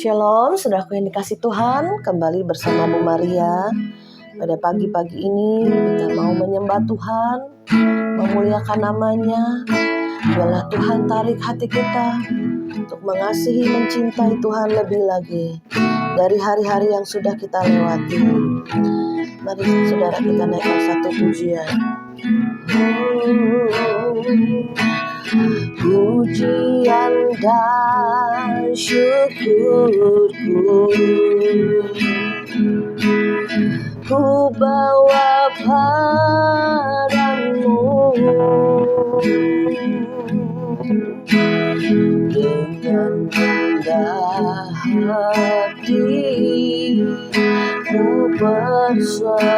Shalom, saudaraku yang dikasih Tuhan, kembali bersama Bu Maria. Pada pagi-pagi ini kita mau menyembah Tuhan, memuliakan namanya. Biarlah Tuhan tarik hati kita untuk mengasihi, mencintai Tuhan lebih lagi dari hari-hari yang sudah kita lewati. Mari saudara kita naikkan satu pujian. Pujian dan syukurku ku bawa padamu, dengan rendah hati ku persembahkan.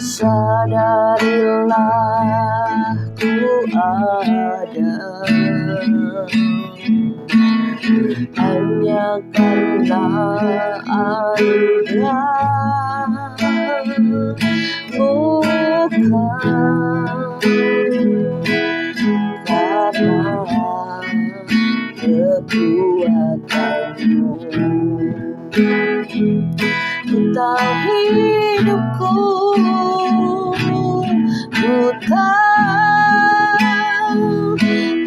Sadarilah ku ada hanya karena anugerah, bukan karena kekuatanmu. Tentang hidupku, ku tahu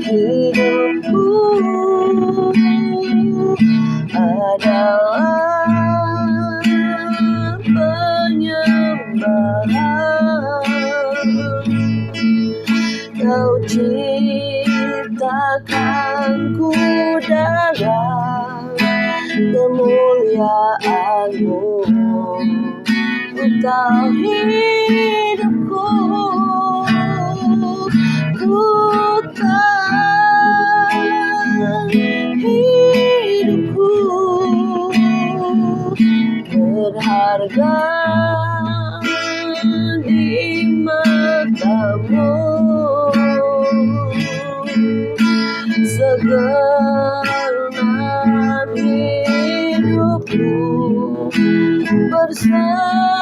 hidupku adalah penyembahan. Kau ciptakanku dalam kemuliaan-Mu. Kau hidupku, ku tahu hidupku berharga di mata-Mu. Segenap hidupku bersembahkan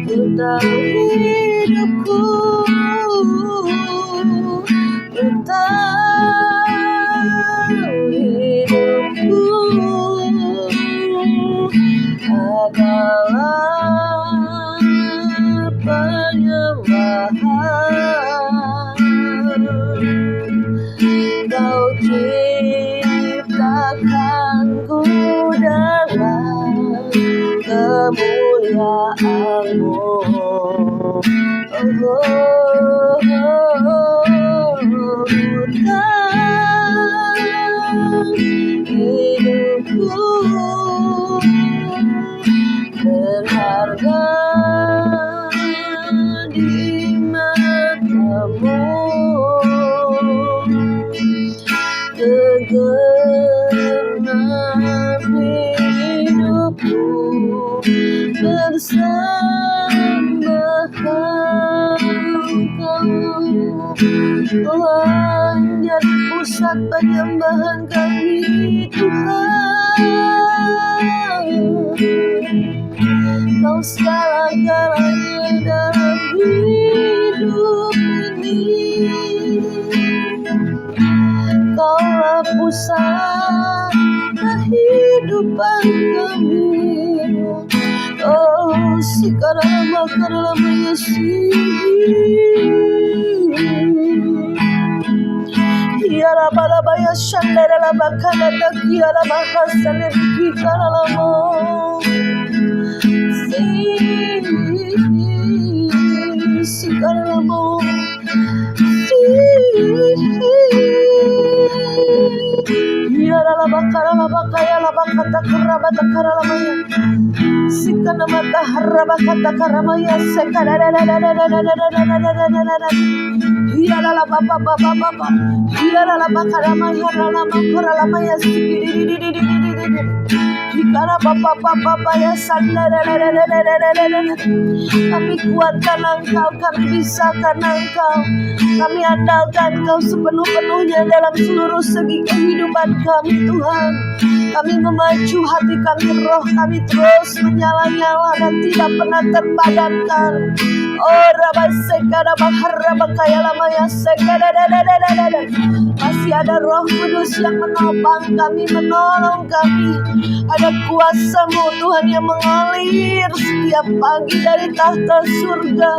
tentang hidupku, tentang hidupku adalah penyembahan. Kau ciptakanku dalam kemuliaan-Mu. Hidupku berharga di mata-Mu. Segenap hidupku bersembahkan. Kau menjadi pusat penyembahan kami, Tuhan. Kau segala-galanya dalam hidup ini. Kaulah pusat kehidupan kami. Oh, sikarama karama Yesus. Yara balaba ya shandara la bakana takiara bahasane bikara la mo. Sikara la mo. Yara la bakaya la bakata karaba takara la maya. Sikana mata haraba kata karamaya sekara la la la la la la la la la la. Yara la baba baba baba. Yara la bakara maya la makara la maya sikiri di di di di di di. Yara baba baba baba ya sanda la la la la la la la la. Kami kuatkan Engkau, kami bisakkan Engkau, kami andalkan Engkau sepenuh-penuhnya dalam seluruh segi kehidupan kami, Tuhan. Kami memacu hati kami, roh kami terus menyala-nyala dan tidak pernah terpadamkan. Oh Rabaseka Rabaharabakaya Lamaya Sekadadadadadadada. Masih ada Roh Kudus yang menopang kami, menolong kami. Ada kuasa-Mu Tuhan yang mengalir setiap pagi dari tahta surga.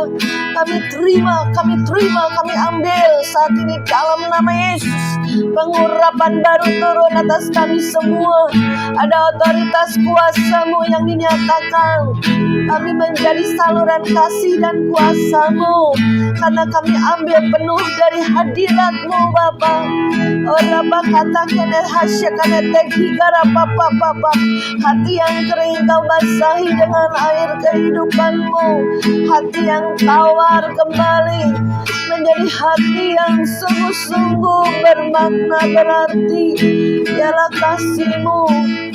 Kami terima, kami ambil saat ini dalam nama Yesus. Pengurapan baru turun atas kami semua. Ada otoritas kuasa-Mu yang dinyatakan. Kami menjadi saluran kasih dan kuasa-Mu, karena kami ambil penuh dari hadirat-Mu Bapa. Oh Rabba kata kene hasya kene teki gara papa. Hati yang kering Kau basahi dengan air kehidupan-Mu. Hati yang tawar kembali menjadi hati yang sungguh-sungguh bermakna berarti. Biarlah kasih-Mu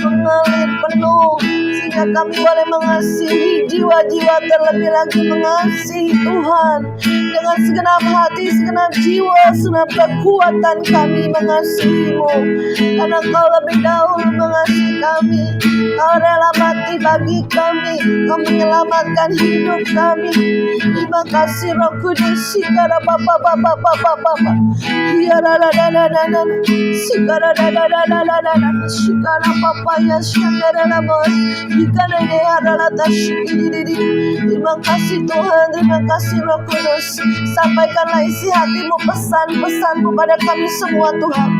mengalir penuh, sehingga kami boleh mengasihi jiwa-jiwa, terlebih lagi mengasihi Tuhan dengan segenap hati, segenap jiwa, segenap kekuatan kami mengasihi-Mu. Karena Kau lebih dahulu mengasihi kami. Kau rela mati bagi kami. Kau menyelamatkan hidup kami. Terima kasih Roh Kudus. Sikara Bapa. Sikara Sikara Papa ya Sikara Lama. Sikara Neharalata Sikiri. Terima kasih Tuhan. Terima kasih Roh Kudus. Sampaikanlah isi hati-Mu, pesan-pesan-Mu pada kami semua Tuhan.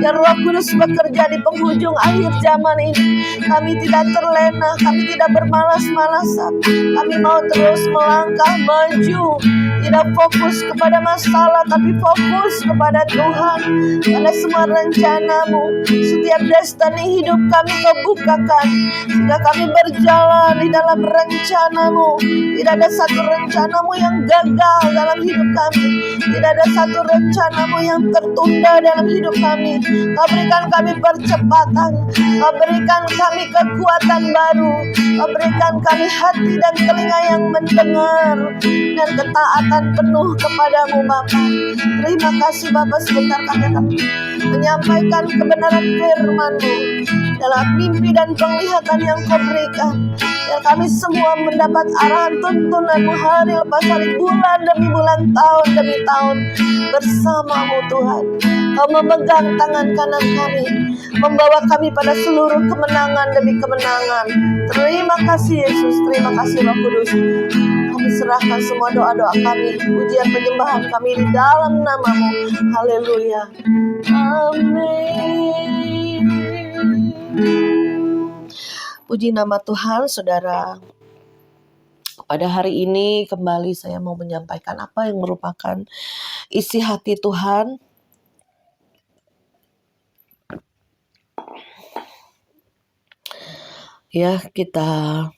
Ya Roh Kudus bekerja di penghujung akhir zaman ini. Kami tidak terlena, kami tidak bermalas-malasan. Kami mau terus melangkah maju. Tidak fokus kepada masalah, tapi fokus kepada Tuhan. Pada semua rencana-Mu, setiap destiny hidup kami Kau bukakan, sehingga kami berjalan di dalam rencana-Mu. Tidak ada satu rencana-Mu yang gagal dalam hidup kami. Tidak ada satu rencana-Mu yang tertunda dalam hidup kami. Kau berikan kami percepatan. Kau berikan kami kekuatan baru. Kau berikan kami hati dan telinga yang mendengar, dan ketaatan penuh kepadamu Bapa. Terima kasih Bapa. Sebentar kami akan menyampaikan kebenaran firman-Mu dalam mimpi dan penglihatan yang Kau berikan. Biar kami semua mendapat arahan tuntunan-Mu hari lepas hari, bulan demi bulan, tahun demi tahun bersama-Mu Tuhan. Kau memegang tangan kanan kami, membawa kami pada seluruh kemenangan demi kemenangan. Terima kasih Yesus, terima kasih Roh Kudus. Kami serahkan semua doa-doa kami, pujian penyembahan kami di dalam nama-Mu. Haleluya. Amin. Puji nama Tuhan, saudara. Pada hari ini kembali saya mau menyampaikan apa yang merupakan isi hati Tuhan. Ya, kita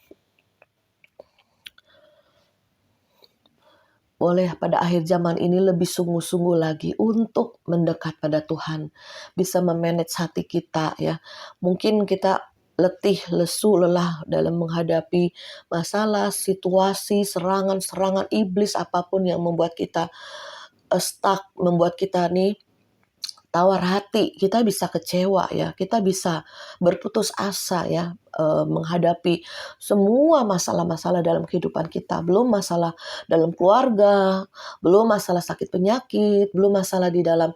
boleh pada akhir zaman ini lebih sungguh-sungguh lagi untuk mendekat pada Tuhan. Bisa memanage hati kita ya. Mungkin kita letih, lesu, lelah dalam menghadapi masalah, situasi, serangan-serangan iblis apapun yang membuat kita stuck, membuat kita nih tawar hati, kita bisa kecewa ya, kita bisa berputus asa ya, menghadapi semua masalah-masalah dalam kehidupan kita. Belum masalah dalam keluarga, belum masalah sakit penyakit, belum masalah di dalam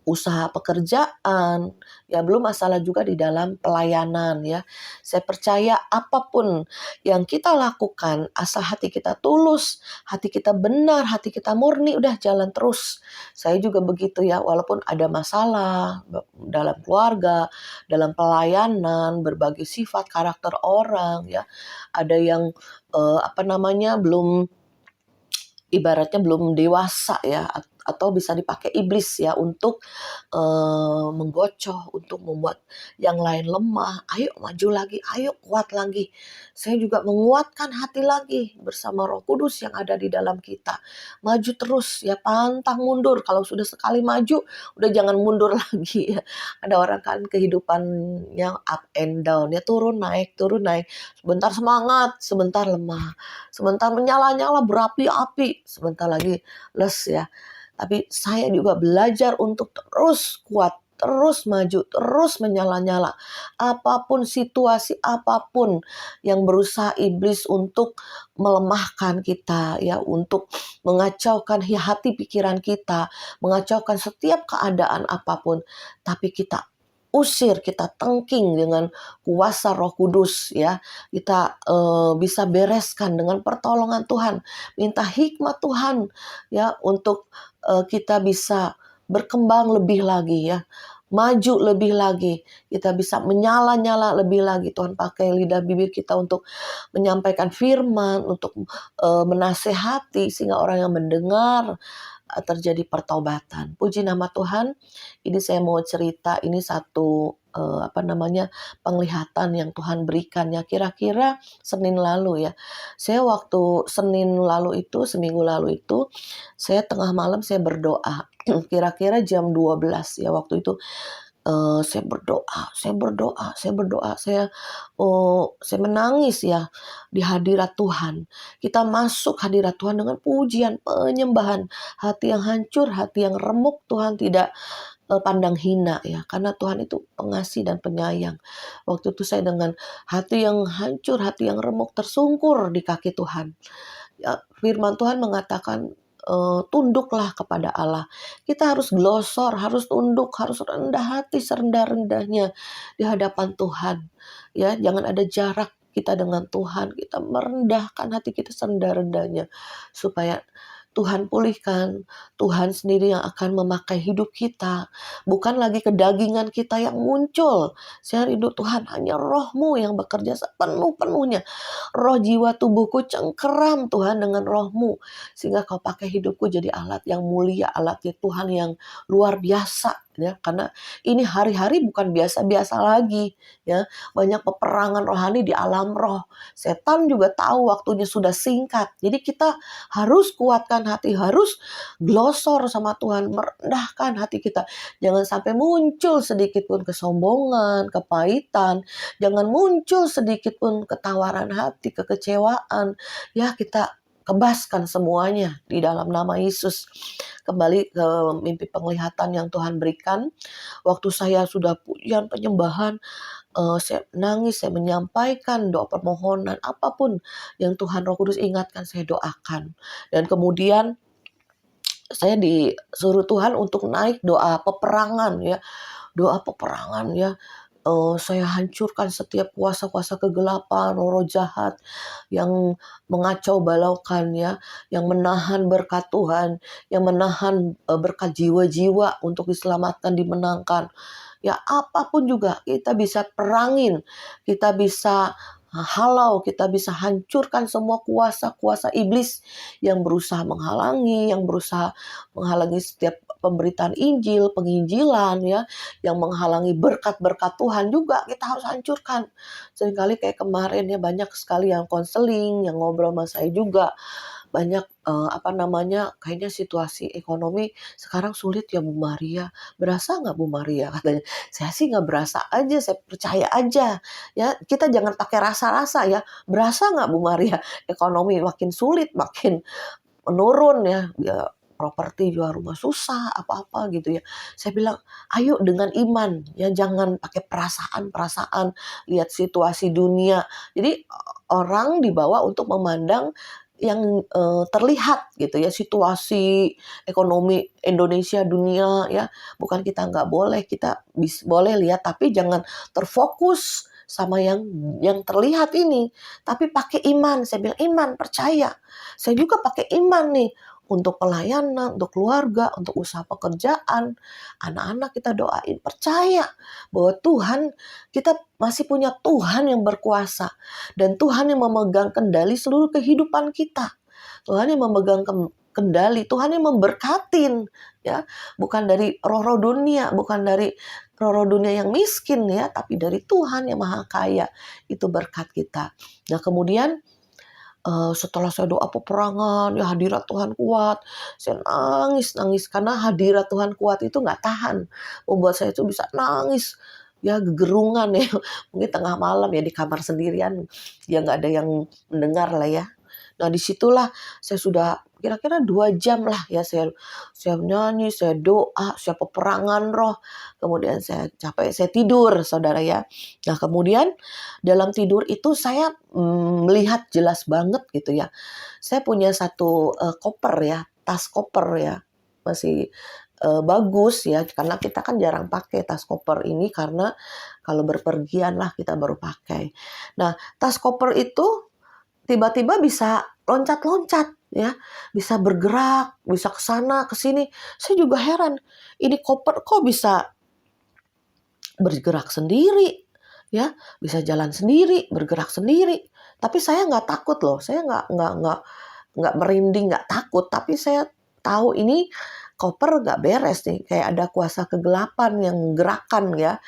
usaha pekerjaan, ya belum masalah juga di dalam pelayanan ya. Saya percaya apapun yang kita lakukan, asal hati kita tulus, hati kita benar, hati kita murni, udah jalan terus. Saya juga begitu ya, walaupun ada masalah dalam keluarga, dalam pelayanan, berbagai sifat karakter orang ya. Ada yang belum, ibaratnya belum dewasa ya, atau bisa dipakai iblis ya untuk menggocoh, untuk membuat yang lain lemah. Ayo maju lagi, ayo kuat lagi. Saya juga menguatkan hati lagi bersama Roh Kudus yang ada di dalam kita. Maju terus ya, pantang mundur. Kalau sudah sekali maju, udah jangan mundur lagi ya. Ada orang kan kehidupannya up and down ya, turun naik. Sebentar semangat, sebentar lemah. Sebentar menyala-nyala berapi-api, sebentar lagi les ya. Tapi saya juga belajar untuk terus kuat terus maju, terus menyala-nyala. Apapun situasi, apapun yang berusaha iblis untuk melemahkan kita, ya, untuk mengacaukan hati pikiran kita, mengacaukan setiap keadaan apapun, tapi kita usir, kita tengking dengan kuasa Roh Kudus, ya. Kita bisa bereskan dengan pertolongan Tuhan, minta hikmat Tuhan, ya, untuk kita bisa berkembang lebih lagi, ya, maju lebih lagi, kita bisa menyala-nyala lebih lagi. Tuhan pakai lidah bibir kita untuk menyampaikan firman, untuk menasehati sehingga orang yang mendengar terjadi pertobatan. Puji nama Tuhan. Ini saya mau cerita, ini satu penglihatan yang Tuhan berikan, ya, kira-kira Senin lalu, ya. Saya waktu Senin lalu itu, seminggu lalu itu, saya tengah malam saya berdoa. Kira-kira jam 12, ya, waktu itu saya berdoa, saya menangis, ya, di hadirat Tuhan. Kita masuk hadirat Tuhan dengan pujian, penyembahan, hati yang hancur, hati yang remuk, Tuhan tidak pandang hina, ya, karena Tuhan itu pengasih dan penyayang. Waktu itu saya dengan hati yang hancur, hati yang remuk, tersungkur di kaki Tuhan. Ya, firman Tuhan mengatakan tunduklah kepada Allah. Kita harus glosor, harus tunduk, harus rendah hati serendah-rendahnya di hadapan Tuhan. Ya, jangan ada jarak kita dengan Tuhan. Kita merendahkan hati kita serendah-rendahnya supaya Tuhan pulihkan. Tuhan sendiri yang akan memakai hidup kita. Bukan lagi kedagingan kita yang muncul. Saya rindu Tuhan, hanya Roh-Mu yang bekerja sepenuh-penuhnya. Roh, jiwa, tubuhku cengkeram Tuhan dengan Roh-Mu. Sehingga Kau pakai hidupku jadi alat yang mulia, alat Tuhan yang luar biasa. Ya, karena ini hari-hari bukan biasa-biasa lagi, ya. Banyak peperangan rohani di alam roh. Setan juga tahu waktunya sudah singkat. Jadi kita harus kuatkan hati, harus glosor sama Tuhan, merendahkan hati kita. Jangan sampai muncul sedikit pun kesombongan, kepahitan. Jangan muncul sedikit pun ketawaran hati, kekecewaan. Ya, kita kebaskan semuanya di dalam nama Yesus. Kembali ke mimpi penglihatan yang Tuhan berikan. Waktu saya sudah pujian penyembahan, saya nangis, saya menyampaikan doa permohonan, apapun yang Tuhan Roh Kudus ingatkan, saya doakan. Dan kemudian saya disuruh Tuhan untuk naik doa peperangan, ya. Doa peperangan, ya. Saya hancurkan setiap kuasa-kuasa kegelapan, roh-roh jahat yang mengacau balaukan, ya, yang menahan berkat Tuhan, yang menahan berkat jiwa-jiwa untuk diselamatkan, dimenangkan. Ya, apapun juga kita bisa perangin, kita bisa halau, kita bisa hancurkan semua kuasa-kuasa iblis yang berusaha menghalangi, yang berusaha menghalangi setiap pemberitaan Injil, penginjilan, ya, yang menghalangi berkat-berkat Tuhan juga kita harus hancurkan. Seringkali kayak kemarin, ya, banyak sekali yang konseling, yang ngobrol sama saya juga. Banyak kayaknya situasi ekonomi sekarang sulit, ya, Bu Maria. Berasa nggak, Bu Maria? Katanya. Saya sih nggak berasa aja, saya percaya aja. Ya, kita jangan pakai rasa-rasa, ya. Berasa nggak, Bu Maria? Ekonomi makin sulit, makin menurun, ya. Ya, properti jual rumah susah, apa-apa gitu, ya. Saya bilang, ayo dengan iman, ya, jangan pakai perasaan-perasaan, lihat situasi dunia. Jadi orang dibawa untuk memandang yang terlihat gitu, ya, situasi ekonomi Indonesia, dunia, ya. Bukan kita nggak boleh, kita boleh lihat, tapi jangan terfokus sama yang terlihat ini, tapi pakai iman. Saya bilang iman, percaya. Saya juga pakai iman nih untuk pelayanan, untuk keluarga, untuk usaha pekerjaan, anak-anak kita doain, percaya bahwa Tuhan, kita masih punya Tuhan yang berkuasa dan Tuhan yang memegang kendali seluruh kehidupan kita. Tuhan yang memegang kendali, Tuhan yang memberkatin, ya, bukan dari roh-roh dunia, bukan dari roh-roh dunia yang miskin, ya, tapi dari Tuhan yang maha kaya. Itu berkat kita. Nah, kemudian setelah saya doa peperangan, ya, hadirat Tuhan kuat, saya nangis karena hadirat Tuhan kuat itu nggak tahan, membuat saya itu bisa nangis, ya, gegerungan, ya, mungkin tengah malam, ya, di kamar sendirian, ya, nggak ada yang mendengar lah, ya. Nah disitulah saya sudah kira-kira 2 jam lah ya, saya nyanyi, saya doa, saya peperangan roh. Kemudian saya capek, saya tidur saudara ya. Nah kemudian dalam tidur itu saya melihat jelas banget gitu ya. Saya punya satu koper ya, tas koper ya. Masih bagus ya, karena kita kan jarang pakai tas koper ini karena kalau berpergian lah kita baru pakai. Nah, tas koper itu tiba-tiba bisa loncat-loncat ya, bisa bergerak, bisa ke sana ke sini. Saya juga heran, ini koper kok bisa bergerak sendiri ya, bisa jalan sendiri, bergerak sendiri. Tapi saya nggak takut loh, saya nggak merinding, nggak takut, tapi saya tahu ini koper nggak beres nih, kayak ada kuasa kegelapan yang menggerakkan ya,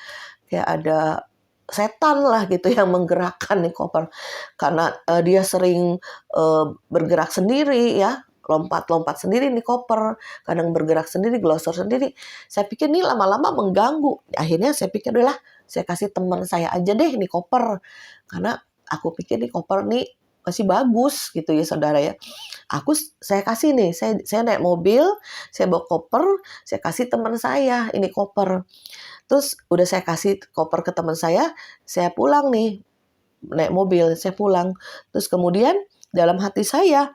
kayak ada setan lah gitu yang menggerakkan nih koper, karena dia sering bergerak sendiri ya, lompat-lompat sendiri nih koper, kadang bergerak sendiri, glosor sendiri. Saya pikir nih lama-lama mengganggu. Akhirnya saya pikir udahlah, saya kasih teman saya aja deh nih koper, karena aku pikir nih koper nih masih bagus gitu ya saudara ya. Saya kasih nih, saya naik mobil, saya bawa koper, saya kasih teman saya ini koper. Terus udah saya kasih koper ke teman saya pulang nih, naik mobil, saya pulang. Terus kemudian dalam hati saya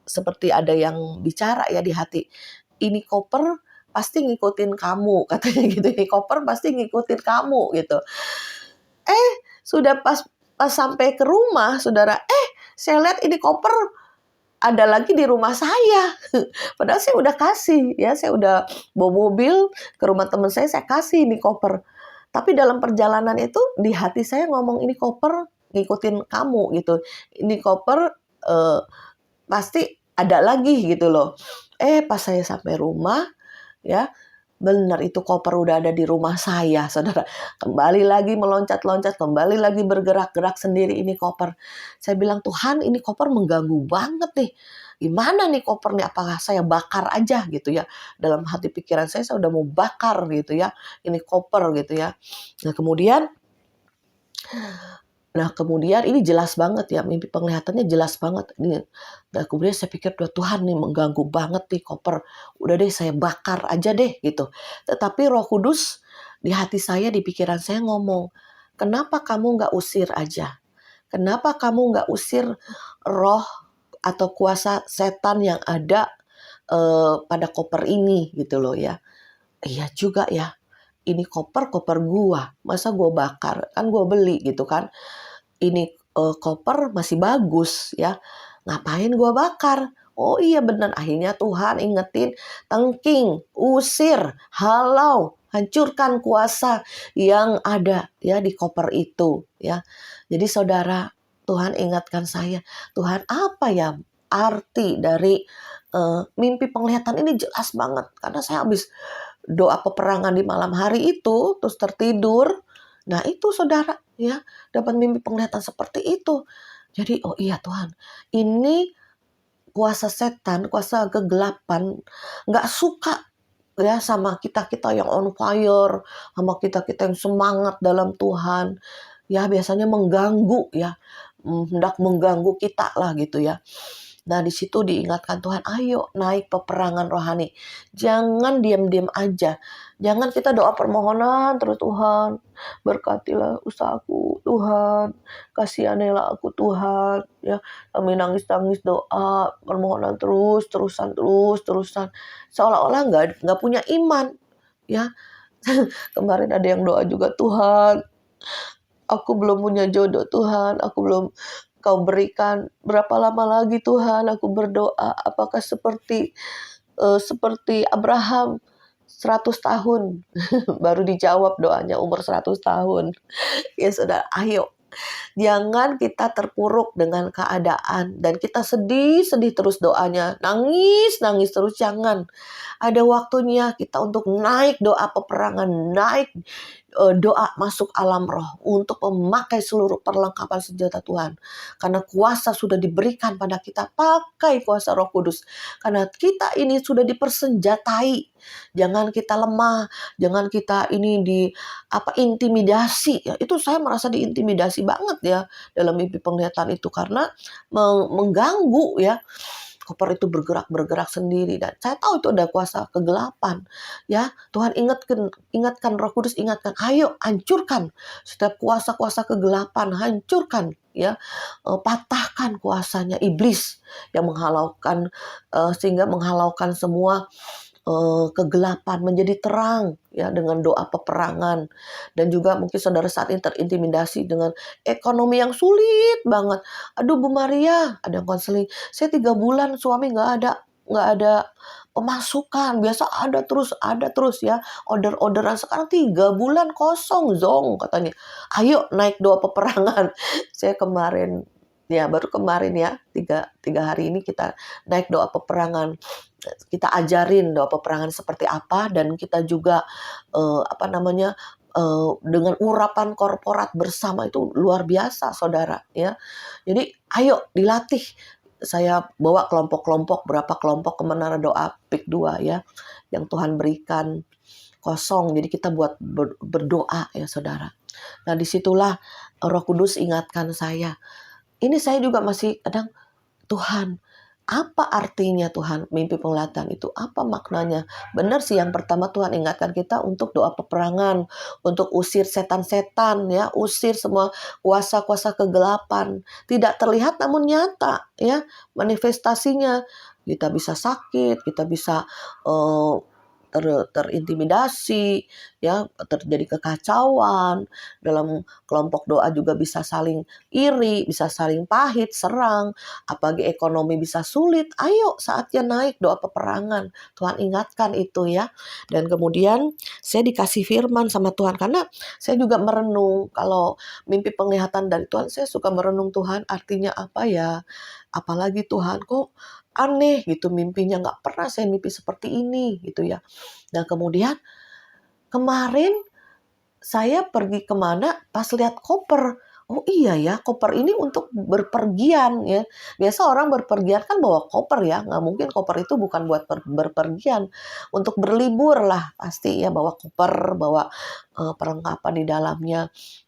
seperti ada yang bicara ya di hati. Ini koper pasti ngikutin kamu, katanya gitu. Ini koper pasti ngikutin kamu gitu. Sudah pas sampai ke rumah, saudara, saya lihat ini koper ada lagi di rumah saya. Padahal saya udah kasih, ya saya udah bawa mobil ke rumah teman saya kasih ini koper. Tapi dalam perjalanan itu di hati saya ngomong ini koper ngikutin kamu gitu. Ini koper pasti ada lagi gitu loh. Pas saya sampai rumah, ya benar itu koper udah ada di rumah saya, saudara. Kembali lagi meloncat-loncat, kembali lagi bergerak-gerak sendiri ini koper. Saya bilang, Tuhan ini koper mengganggu banget nih. Gimana nih koper nih? Apakah saya bakar aja gitu ya? Dalam hati pikiran saya udah mau bakar gitu ya. Ini koper gitu ya. Nah kemudian ini jelas banget ya, mimpi penglihatannya jelas banget. Nah kemudian saya pikir, Tuhan nih mengganggu banget nih koper. Udah deh saya bakar aja deh gitu. Tetapi Roh Kudus di hati saya, di pikiran saya ngomong, kenapa kamu nggak usir aja? Kenapa kamu nggak usir roh atau kuasa setan yang ada pada koper ini gitu loh ya. Iya juga ya. Ini koper gua, masa gua bakar? Kan gua beli gitu kan. Ini koper masih bagus ya, ngapain gua bakar? Oh iya benar, akhirnya Tuhan ingetin, tengking, usir, halau, hancurkan kuasa yang ada ya di koper itu ya. Jadi saudara, Tuhan ingatkan saya, Tuhan apa ya arti dari mimpi penglihatan ini? Jelas banget, karena saya habis doa peperangan di malam hari itu, terus tertidur. Nah itu saudara ya, dapat mimpi penglihatan seperti itu. Jadi oh iya Tuhan, ini kuasa setan, kuasa kegelapan nggak suka ya sama kita-kita yang on fire, sama kita-kita yang semangat dalam Tuhan. Ya biasanya mengganggu ya, hendak mengganggu kita lah gitu ya. Nah di situ diingatkan Tuhan, ayo naik peperangan rohani. Jangan diam-diam aja. Jangan kita doa permohonan terus, Tuhan berkatilah usahaku, Tuhan kasihanilah aku Tuhan. Ya, kami nangis-nangis doa permohonan terusan. Seolah-olah nggak punya iman. Ya, kemarin ada yang doa juga, Tuhan aku belum punya jodoh Tuhan, aku belum Kau berikan. Berapa lama lagi Tuhan aku berdoa? Apakah seperti Abraham 100 tahun baru dijawab doanya umur 100 tahun. Ya sudah, ayo. Jangan kita terpuruk dengan keadaan dan kita sedih terus doanya, nangis terus. Jangan. Ada waktunya kita untuk naik doa peperangan, naik doa masuk alam roh untuk memakai seluruh perlengkapan senjata Tuhan. Karena kuasa sudah diberikan pada kita, pakai kuasa Roh Kudus. Karena kita ini sudah dipersenjatai. Jangan kita lemah, jangan kita ini intimidasi. Ya, itu saya merasa diintimidasi banget ya dalam mimpi penglihatan itu, karena mengganggu ya. Koper itu bergerak sendiri, dan saya tahu itu ada kuasa kegelapan ya. Tuhan ingatkan Roh Kudus, ingatkan, ayo hancurkan setiap kuasa-kuasa kegelapan, hancurkan ya, patahkan kuasanya iblis yang menghalaukan, sehingga menghalaukan semua kegelapan menjadi terang ya, dengan doa peperangan. Dan juga mungkin saudara saat ini terintimidasi dengan ekonomi yang sulit banget. Aduh Bu Maria, ada konseling, saya 3 bulan suami nggak ada pemasukan. Biasa ada terus ya, orderan. Sekarang 3 bulan kosong zong katanya. Ayo naik doa peperangan. Saya baru kemarin ya, tiga hari ini kita naik doa peperangan. Kita ajarin doa peperangan seperti apa, dan kita juga dengan urapan korporat bersama itu luar biasa saudara ya. Jadi ayo dilatih. Saya bawa kelompok-kelompok, berapa kelompok ke Menara Doa PIK 2 ya, yang Tuhan berikan kosong. Jadi kita buat berdoa ya saudara. Nah disitulah Roh Kudus ingatkan saya. Ini saya juga masih kadang, Tuhan, apa artinya Tuhan mimpi penglihatan itu? Apa maknanya? Benar sih, yang pertama Tuhan ingatkan kita untuk doa peperangan, untuk usir setan-setan ya, usir semua kuasa-kuasa kegelapan. Tidak terlihat namun nyata ya manifestasinya. Kita bisa sakit, kita bisa terintimidasi ya, terjadi kekacauan. Dalam kelompok doa juga bisa saling iri, bisa saling pahit, serang, apalagi ekonomi bisa sulit. Ayo saatnya naik doa peperangan. Tuhan ingatkan itu ya. Dan kemudian saya dikasih firman sama Tuhan, karena saya juga merenung. Kalau mimpi penglihatan dari Tuhan, saya suka merenung, Tuhan artinya apa ya? Apalagi Tuhan, kok aneh gitu mimpinya, nggak pernah saya mimpi seperti ini gitu ya. Dan kemudian kemarin saya pergi kemana, pas lihat koper, oh iya ya, koper ini untuk berpergian ya. Biasa orang berpergian kan bawa koper ya, nggak mungkin koper itu bukan buat berpergian. Untuk berlibur lah pasti ya, bawa koper, bawa perlengkapan di dalamnya.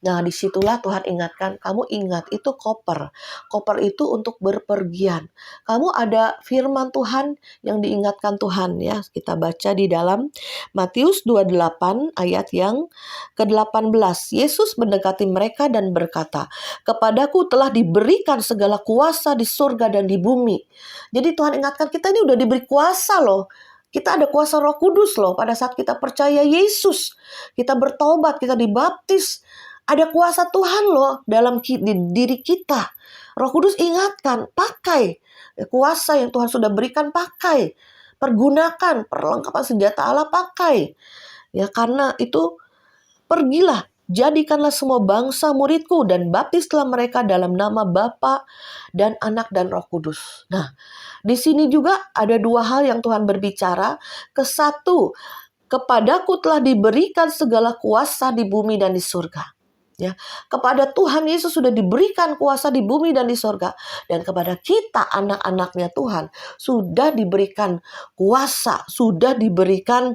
Nah disitulah Tuhan ingatkan, kamu ingat itu koper. Koper itu untuk berpergian. Kamu ada firman Tuhan yang diingatkan Tuhan ya. Kita baca di dalam Matius 28 ayat yang ke-18. Yesus mendekati mereka dan berkata, kepadaku telah diberikan segala kuasa di surga dan di bumi. Jadi Tuhan ingatkan kita ini udah diberi kuasa loh. Kita ada kuasa Roh Kudus loh pada saat kita percaya Yesus. Kita bertobat, kita dibaptis. Ada kuasa Tuhan loh dalam diri kita. Roh Kudus ingatkan, pakai kuasa yang Tuhan sudah berikan, pakai. Pergunakan perlengkapan senjata Allah, pakai. Ya karena itu, pergilah, jadikanlah semua bangsa muridku dan baptislah mereka dalam nama Bapa dan Anak dan Roh Kudus. Nah, di sini juga ada 2 hal yang Tuhan berbicara. Kesatu, kepadaku telah diberikan segala kuasa di bumi dan di surga. Ya, kepada Tuhan Yesus sudah diberikan kuasa di bumi dan di surga, dan kepada kita anak-anaknya Tuhan sudah diberikan kuasa, sudah diberikan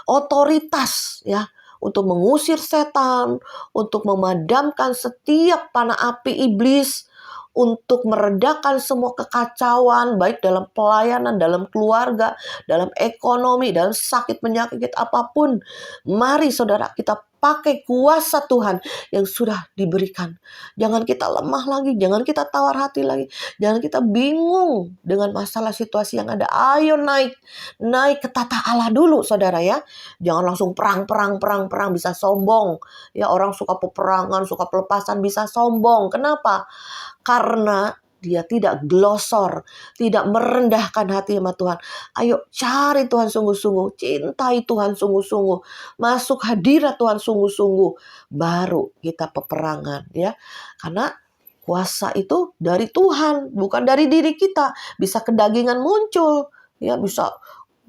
otoritas ya, untuk mengusir setan, untuk memadamkan setiap panah api iblis, untuk meredakan semua kekacauan, baik dalam pelayanan, dalam keluarga, dalam ekonomi, dalam sakit penyakit apapun. Mari saudara, kita pakai kuasa Tuhan yang sudah diberikan. Jangan kita lemah lagi, jangan kita tawar hati lagi, jangan kita bingung dengan masalah situasi yang ada. Ayo naik ke tata Allah dulu saudara ya. Jangan langsung perang, bisa sombong. Ya, orang suka peperangan, suka pelepasan, bisa sombong. Kenapa? Karena dia tidak glosor, tidak merendahkan hati sama Tuhan. Ayo cari Tuhan sungguh-sungguh, cintai Tuhan sungguh-sungguh, masuk hadirat Tuhan sungguh-sungguh, baru kita peperangan ya. Karena kuasa itu dari Tuhan, bukan dari diri kita. Bisa kedagingan muncul, ya bisa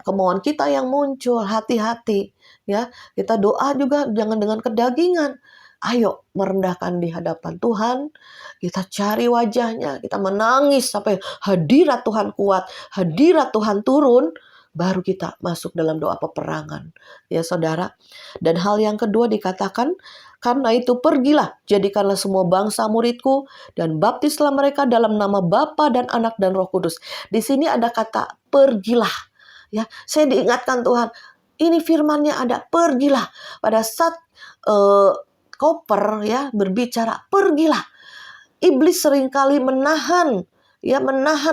kemauan kita yang muncul, hati-hati ya. Kita doa juga jangan dengan kedagingan. Ayo merendahkan di hadapan Tuhan, kita cari wajahnya, kita menangis sampai hadirat Tuhan kuat, hadirat Tuhan turun, baru kita masuk dalam doa peperangan. Ya saudara. Dan hal yang kedua dikatakan, karena itu pergilah, jadikanlah semua bangsa muridku, dan baptislah mereka dalam nama Bapa dan Anak dan Roh Kudus. Di sini ada kata pergilah. Ya, saya diingatkan Tuhan, ini firman-Nya ada, pergilah. Pada saat Koper ya berbicara, pergilah. Iblis seringkali menahan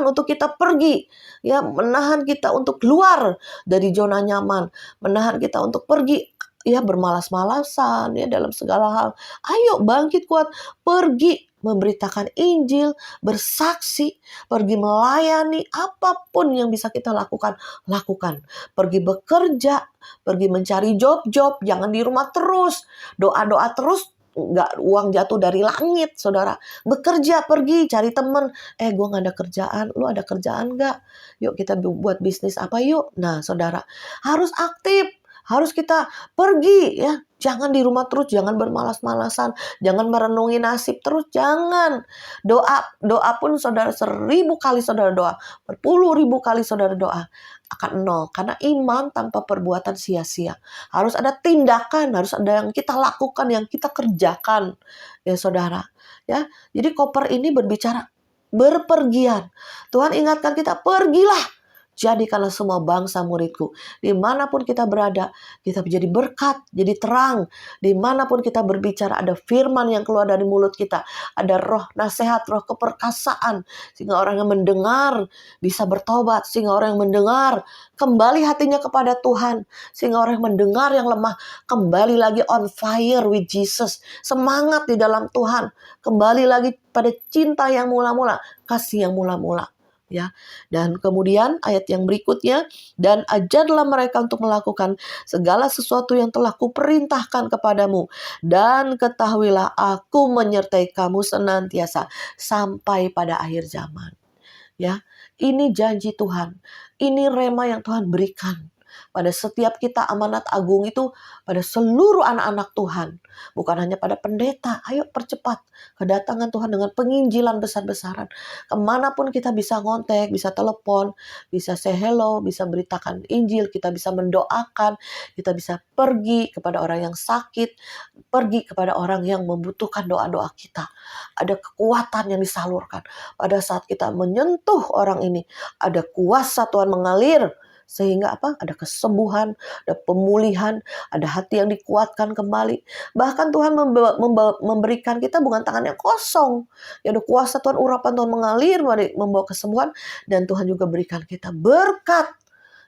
untuk kita pergi, ya, menahan kita untuk keluar dari zona nyaman, menahan kita untuk pergi, ya, bermalas-malasan ya dalam segala hal. Ayo bangkit kuat, pergi memberitakan Injil, bersaksi, pergi melayani, apapun yang bisa kita lakukan, lakukan. Pergi bekerja, pergi mencari job-job, jangan di rumah terus, doa-doa terus, nggak uang jatuh dari langit, saudara. Bekerja, pergi, cari temen. Gue nggak ada kerjaan, lu ada kerjaan nggak? Yuk kita buat bisnis apa yuk? Nah, saudara, harus aktif. Harus kita pergi ya. Jangan di rumah terus, jangan bermalas-malasan, jangan merenungi nasib terus, jangan. Doa pun saudara 1000 kali saudara doa, berpuluh ribu kali saudara doa akan nol. Karena iman tanpa perbuatan sia-sia. Harus ada tindakan, harus ada yang kita lakukan, yang kita kerjakan. Ya saudara. Ya, jadi Koper ini berbicara berpergian. Tuhan ingatkan kita, pergilah. Jadikanlah semua bangsa muridku. Dimanapun kita berada, kita menjadi berkat, jadi terang. Dimanapun kita berbicara, ada firman yang keluar dari mulut kita. Ada roh nasihat, roh keperkasaan. Sehingga orang yang mendengar bisa bertobat. Sehingga orang yang mendengar kembali hatinya kepada Tuhan. Sehingga orang yang mendengar yang lemah kembali lagi on fire with Jesus. Semangat di dalam Tuhan. Kembali lagi pada cinta yang mula-mula, kasih yang mula-mula. Ya, dan kemudian ayat yang berikutnya, dan ajarlah mereka untuk melakukan segala sesuatu yang telah kuperintahkan kepadamu, dan ketahuilah aku menyertai kamu senantiasa sampai pada akhir zaman. Ya, ini janji Tuhan, ini rema yang Tuhan berikan pada setiap kita, amanat agung itu pada seluruh anak-anak Tuhan. Bukan hanya pada pendeta. Ayo percepat kedatangan Tuhan dengan penginjilan besar-besaran. Kemanapun kita bisa ngontek, bisa telepon, bisa say hello, bisa beritakan Injil, kita bisa mendoakan, kita bisa pergi kepada orang yang sakit, pergi kepada orang yang membutuhkan doa-doa kita. Ada kekuatan yang disalurkan. Pada saat kita menyentuh orang ini, ada kuasa Tuhan mengalir. Sehingga apa? Ada kesembuhan, ada pemulihan, ada hati yang dikuatkan kembali. Bahkan Tuhan memberikan kita bukan tangan yang kosong. Ya, ada kuasa Tuhan, urapan Tuhan mengalir, membawa kesembuhan. Dan Tuhan juga berikan kita berkat.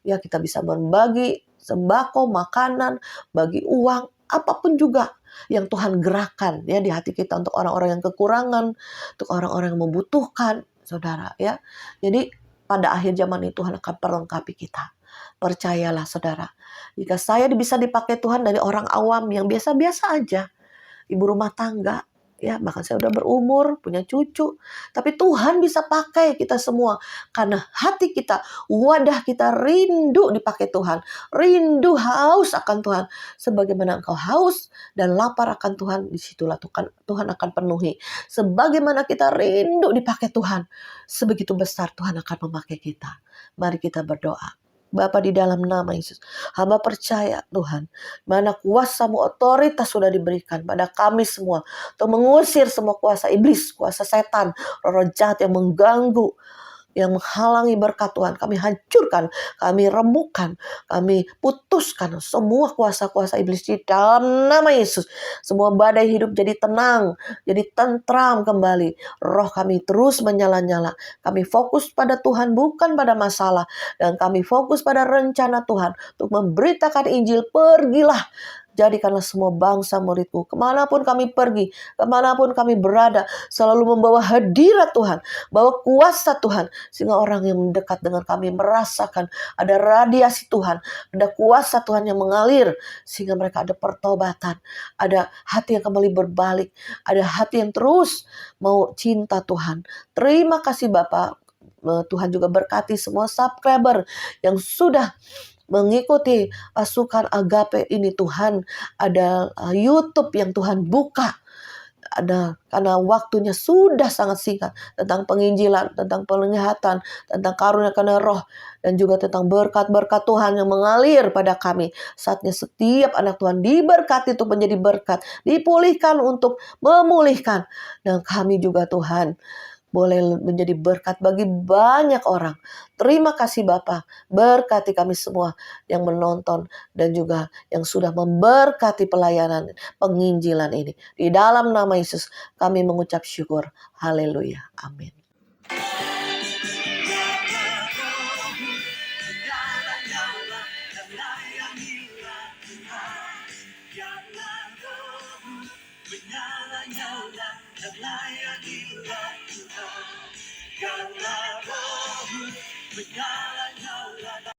Ya, kita bisa berbagi sembako, makanan, bagi uang, apapun juga yang Tuhan gerakan ya di hati kita untuk orang-orang yang kekurangan, untuk orang-orang yang membutuhkan, saudara ya. Jadi pada akhir zaman ini Tuhan akan perlengkapi kita. Percayalah saudara, jika saya bisa dipakai Tuhan dari orang awam yang biasa-biasa aja, ibu rumah tangga, ya bahkan saya udah berumur, punya cucu, tapi Tuhan bisa pakai kita semua karena hati kita, wadah kita rindu dipakai Tuhan, rindu haus akan Tuhan. Sebagaimana engkau haus dan lapar akan Tuhan, disitulah Tuhan akan penuhi. Sebagaimana kita rindu dipakai Tuhan, sebegitu besar Tuhan akan memakai kita. Mari kita berdoa. Bapa, di dalam nama Yesus, hamba percaya Tuhan, mana kuasa-Mu, otoritas sudah diberikan pada kami semua untuk mengusir semua kuasa iblis, kuasa setan, roh jahat yang mengganggu, yang menghalangi berkat Tuhan. Kami hancurkan, kami remukkan, kami putuskan semua kuasa-kuasa iblis di dalam nama Yesus. Semua badai hidup jadi tenang, jadi tentram kembali. Roh kami terus menyala-nyala. Kami fokus pada Tuhan, bukan pada masalah. Dan kami fokus pada rencana Tuhan untuk memberitakan Injil. Pergilah, jadikanlah semua bangsa muridku. Kemanapun kami pergi, kemanapun kami berada, selalu membawa hadirat Tuhan, bawa kuasa Tuhan, sehingga orang yang mendekat dengan kami merasakan ada radiasi Tuhan, ada kuasa Tuhan yang mengalir, sehingga mereka ada pertobatan, ada hati yang kembali berbalik, ada hati yang terus mau cinta Tuhan. Terima kasih Bapak. Tuhan juga berkati semua subscriber yang sudah mengikuti pasukan Agape ini. Tuhan, ada YouTube yang Tuhan buka. Ada, karena waktunya sudah sangat singkat, tentang penginjilan, tentang penglihatan, tentang karunia karena roh, dan juga tentang berkat-berkat Tuhan yang mengalir pada kami. Saatnya setiap anak Tuhan diberkati untuk menjadi berkat, dipulihkan untuk memulihkan, dan kami juga Tuhan boleh menjadi berkat bagi banyak orang. Terima kasih Bapa, berkati kami semua yang menonton dan juga yang sudah memberkati pelayanan penginjilan ini. Di dalam nama Yesus kami mengucap syukur. Haleluya. Amin. Karena rohmu menyala.